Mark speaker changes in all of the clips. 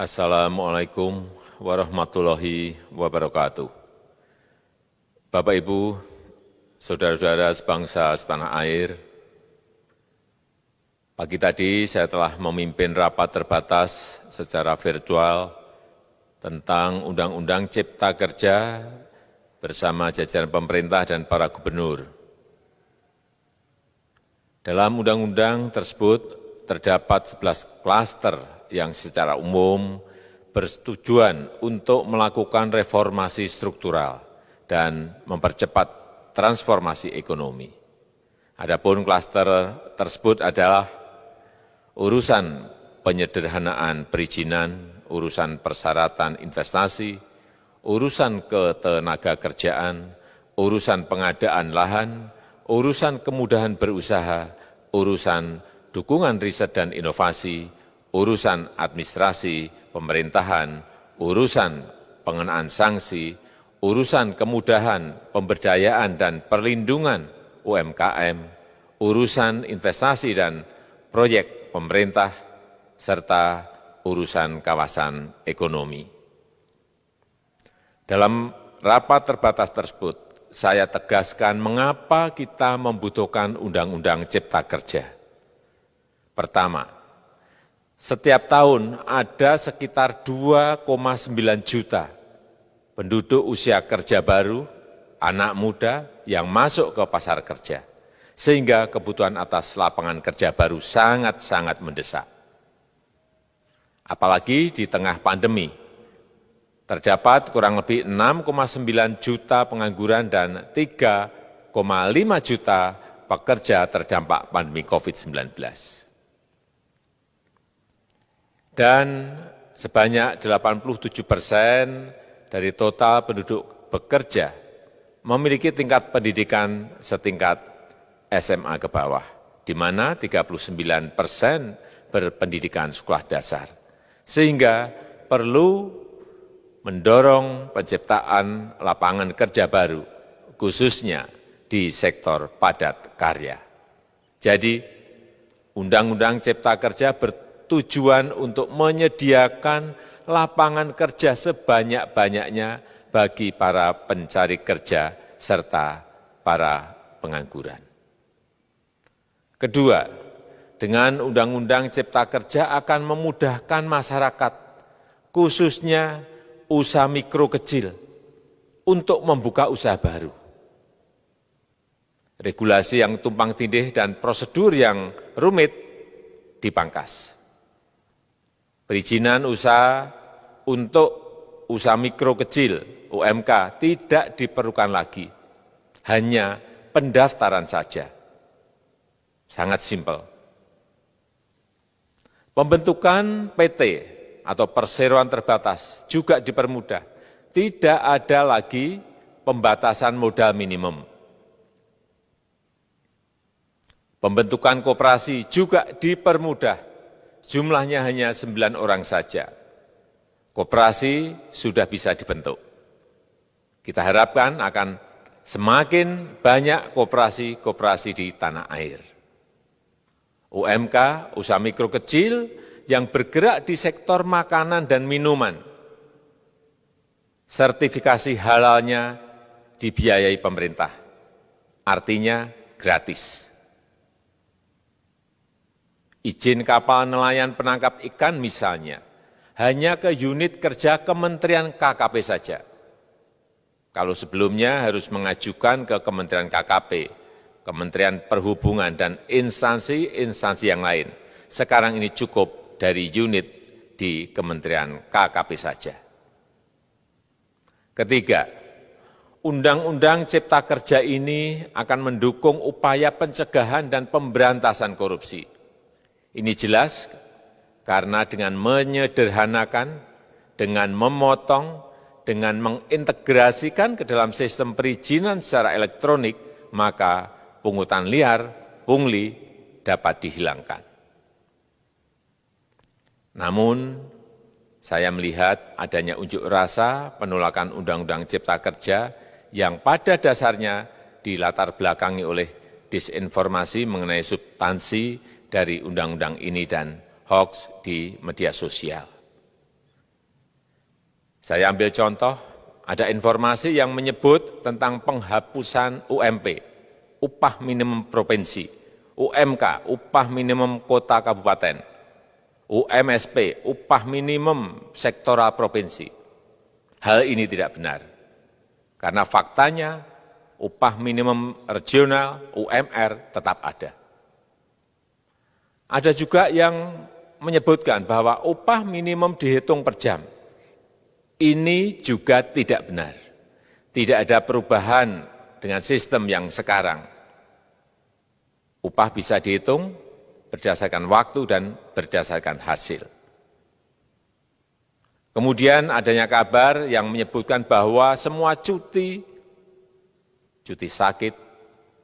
Speaker 1: Assalamualaikum warahmatullahi wabarakatuh. Bapak, Ibu, saudara-saudara sebangsa setanah air, pagi tadi saya telah memimpin rapat terbatas secara virtual tentang Undang-Undang Cipta Kerja bersama jajaran pemerintah dan para gubernur. Dalam undang-undang tersebut terdapat 11 klaster yang secara umum bertujuan untuk melakukan reformasi struktural dan mempercepat transformasi ekonomi. Adapun klaster tersebut adalah urusan penyederhanaan perizinan, urusan persyaratan investasi, urusan ketenagakerjaan, urusan pengadaan lahan, urusan kemudahan berusaha, urusan dukungan riset dan inovasi, urusan administrasi pemerintahan, urusan pengenaan sanksi, urusan kemudahan pemberdayaan dan perlindungan UMKM, urusan investasi dan proyek pemerintah, serta urusan kawasan ekonomi. Dalam rapat terbatas tersebut, saya tegaskan mengapa kita membutuhkan Undang-Undang Cipta Kerja. Pertama, setiap tahun ada sekitar 2,9 juta penduduk usia kerja baru, anak muda yang masuk ke pasar kerja, sehingga kebutuhan atas lapangan kerja baru sangat-sangat mendesak. Apalagi di tengah pandemi, terdapat kurang lebih 6,9 juta pengangguran dan 3,5 juta pekerja terdampak pandemi COVID-19. Dan sebanyak 87% dari total penduduk bekerja memiliki tingkat pendidikan setingkat SMA ke bawah, di mana 39% berpendidikan sekolah dasar. Sehingga perlu mendorong penciptaan lapangan kerja baru, khususnya di sektor padat karya. Jadi, Undang-Undang Cipta Kerja bertujuan untuk menyediakan lapangan kerja sebanyak-banyaknya bagi para pencari kerja serta para pengangguran. Kedua, dengan Undang-Undang Cipta Kerja akan memudahkan masyarakat, khususnya usaha mikro kecil, untuk membuka usaha baru. Regulasi yang tumpang tindih dan prosedur yang rumit dipangkas. Perizinan usaha untuk usaha mikro kecil, UMK, tidak diperlukan lagi. Hanya pendaftaran saja. Sangat simpel. Pembentukan PT atau perseroan terbatas juga dipermudah. Tidak ada lagi pembatasan modal minimum. Pembentukan koperasi juga dipermudah. Jumlahnya hanya 9 orang saja. Koperasi sudah bisa dibentuk. Kita harapkan akan semakin banyak koperasi-koperasi di tanah air. UMK, usaha mikro kecil, yang bergerak di sektor makanan dan minuman. Sertifikasi halalnya dibiayai pemerintah, artinya gratis. Izin kapal nelayan penangkap ikan misalnya, hanya ke unit kerja Kementerian KKP saja. Kalau sebelumnya harus mengajukan ke Kementerian KKP, Kementerian Perhubungan, dan instansi-instansi yang lain. Sekarang ini cukup dari unit di Kementerian KKP saja. Ketiga, Undang-Undang Cipta Kerja ini akan mendukung upaya pencegahan dan pemberantasan korupsi. Ini jelas karena dengan menyederhanakan, dengan memotong, dengan mengintegrasikan ke dalam sistem perizinan secara elektronik, maka pungutan liar, pungli dapat dihilangkan. Namun, saya melihat adanya unjuk rasa penolakan Undang-Undang Cipta Kerja yang pada dasarnya dilatar belakangi oleh disinformasi mengenai substansi dari undang-undang ini dan hoax di media sosial. Saya ambil contoh, ada informasi yang menyebut tentang penghapusan UMP, upah minimum provinsi, UMK, upah minimum kota kabupaten, UMSP, upah minimum sektoral provinsi. Hal ini tidak benar, karena faktanya upah minimum regional, UMR, tetap ada. Ada juga yang menyebutkan bahwa upah minimum dihitung per jam. Ini juga tidak benar. Tidak ada perubahan dengan sistem yang sekarang. Upah bisa dihitung berdasarkan waktu dan berdasarkan hasil. Kemudian adanya kabar yang menyebutkan bahwa semua cuti sakit,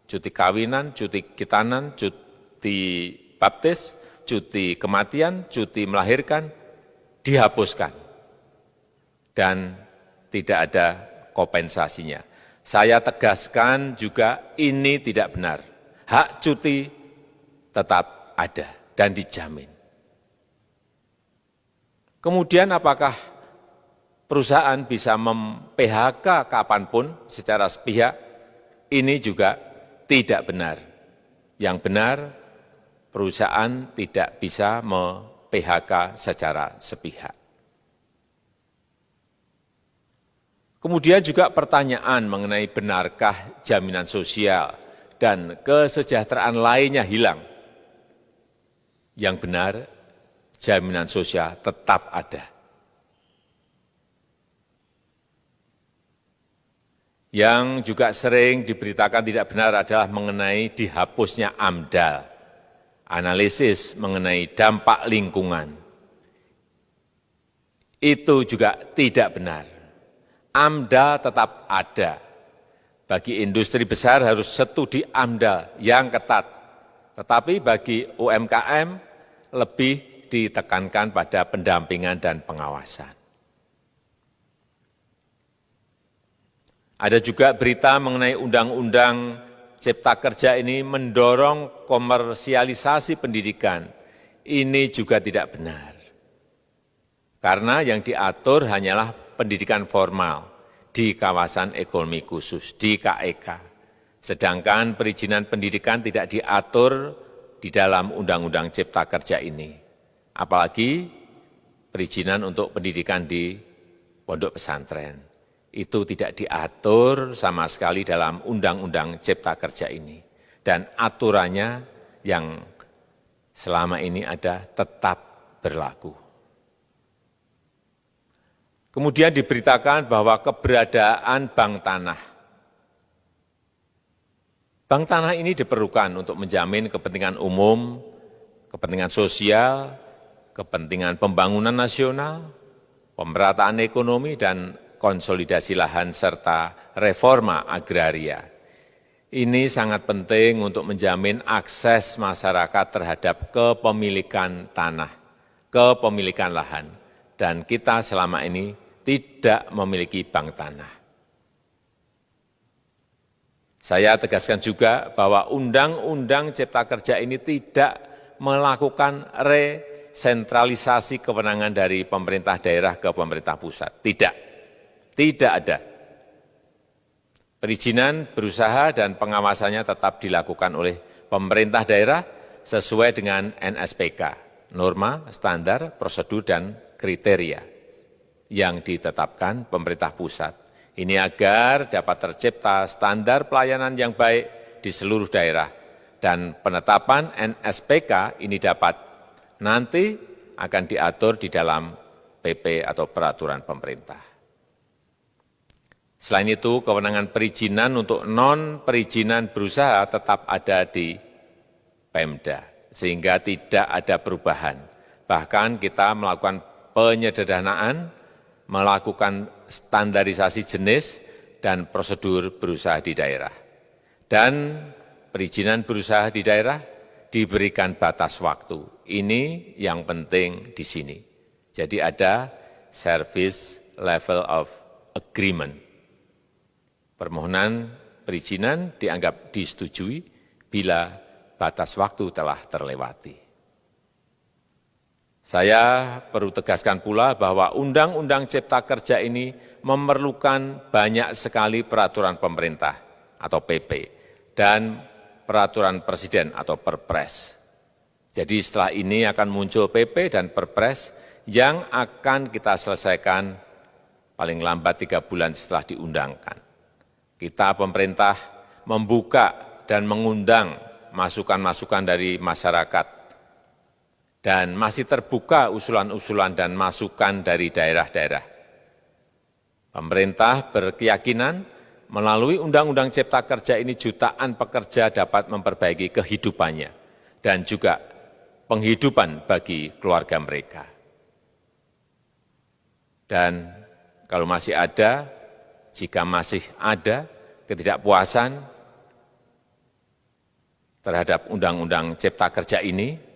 Speaker 1: cuti kawinan, cuti khitanan, cuti baptis, cuti kematian, cuti melahirkan, dihapuskan. Dan tidak ada kompensasinya. Saya tegaskan juga ini tidak benar. Hak cuti tetap ada dan dijamin. Kemudian apakah perusahaan bisa mem-PHK kapanpun secara sepihak? Ini juga tidak benar. Yang benar, perusahaan tidak bisa me-PHK secara sepihak. Kemudian juga pertanyaan mengenai benarkah jaminan sosial dan kesejahteraan lainnya hilang. Yang benar, jaminan sosial tetap ada. Yang juga sering diberitakan tidak benar adalah mengenai dihapusnya AMDAL, analisis mengenai dampak lingkungan. Itu juga tidak benar. AMDAL tetap ada. Bagi industri besar harus studi AMDAL yang ketat. Tetapi bagi UMKM lebih ditekankan pada pendampingan dan pengawasan. Ada juga berita mengenai Undang-Undang Cipta Kerja ini mendorong komersialisasi pendidikan. Ini juga tidak benar. Karena yang diatur hanyalah pendidikan formal di kawasan ekonomi khusus, di KEK. Sedangkan perizinan pendidikan tidak diatur di dalam Undang-Undang Cipta Kerja ini. Apalagi perizinan untuk pendidikan di pondok pesantren. Itu tidak diatur sama sekali dalam Undang-Undang Cipta Kerja ini. Dan aturannya yang selama ini ada tetap berlaku. Kemudian diberitakan bahwa keberadaan bank tanah. Bank tanah ini diperlukan untuk menjamin kepentingan umum, kepentingan sosial, kepentingan pembangunan nasional, pemerataan ekonomi, dan konsolidasi lahan serta reforma agraria. Ini sangat penting untuk menjamin akses masyarakat terhadap kepemilikan tanah, kepemilikan lahan. Dan kita selama ini tidak memiliki bank tanah. Saya tegaskan juga bahwa Undang-Undang Cipta Kerja ini tidak melakukan resentralisasi kewenangan dari pemerintah daerah ke pemerintah pusat. Tidak ada. Perizinan berusaha dan pengawasannya tetap dilakukan oleh pemerintah daerah sesuai dengan NSPK, norma, standar, prosedur, dan kriteria yang ditetapkan pemerintah pusat. Ini agar dapat tercipta standar pelayanan yang baik di seluruh daerah. Dan penetapan NSPK ini dapat nanti akan diatur di dalam PP atau peraturan pemerintah. Selain itu, kewenangan perizinan untuk non-perizinan berusaha tetap ada di Pemda, sehingga tidak ada perubahan. Bahkan kita melakukan penyederhanaan, melakukan standarisasi jenis dan prosedur berusaha di daerah. Dan perizinan berusaha di daerah diberikan batas waktu. Ini yang penting di sini. Jadi ada service level of agreement. Permohonan perizinan dianggap disetujui bila batas waktu telah terlewati. Saya perlu tegaskan pula bahwa Undang-Undang Cipta Kerja ini memerlukan banyak sekali peraturan pemerintah atau PP dan peraturan presiden atau Perpres. Jadi setelah ini akan muncul PP dan Perpres yang akan kita selesaikan paling lambat 3 bulan setelah diundangkan. Kita pemerintah membuka dan mengundang masukan-masukan dari masyarakat dan masih terbuka usulan-usulan dan masukan dari daerah-daerah. Pemerintah berkeyakinan melalui Undang-Undang Cipta Kerja ini jutaan pekerja dapat memperbaiki kehidupannya dan juga penghidupan bagi keluarga mereka. Dan kalau masih ada, jika masih ada ketidakpuasan terhadap Undang-Undang Cipta Kerja ini,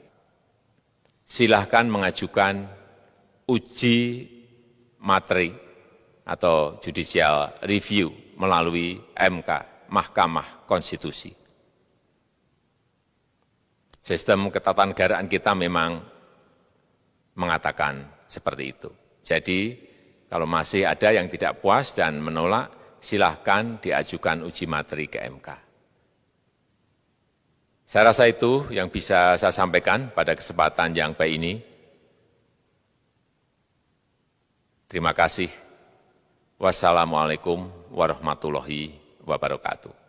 Speaker 1: silahkan mengajukan uji materi atau judicial review melalui MK, Mahkamah Konstitusi. Sistem ketatanegaraan kita memang mengatakan seperti itu. Jadi, kalau masih ada yang tidak puas dan menolak, silahkan diajukan uji materi ke MK. Saya rasa itu yang bisa saya sampaikan pada kesempatan yang baik ini. Terima kasih. Wassalamualaikum warahmatullahi wabarakatuh.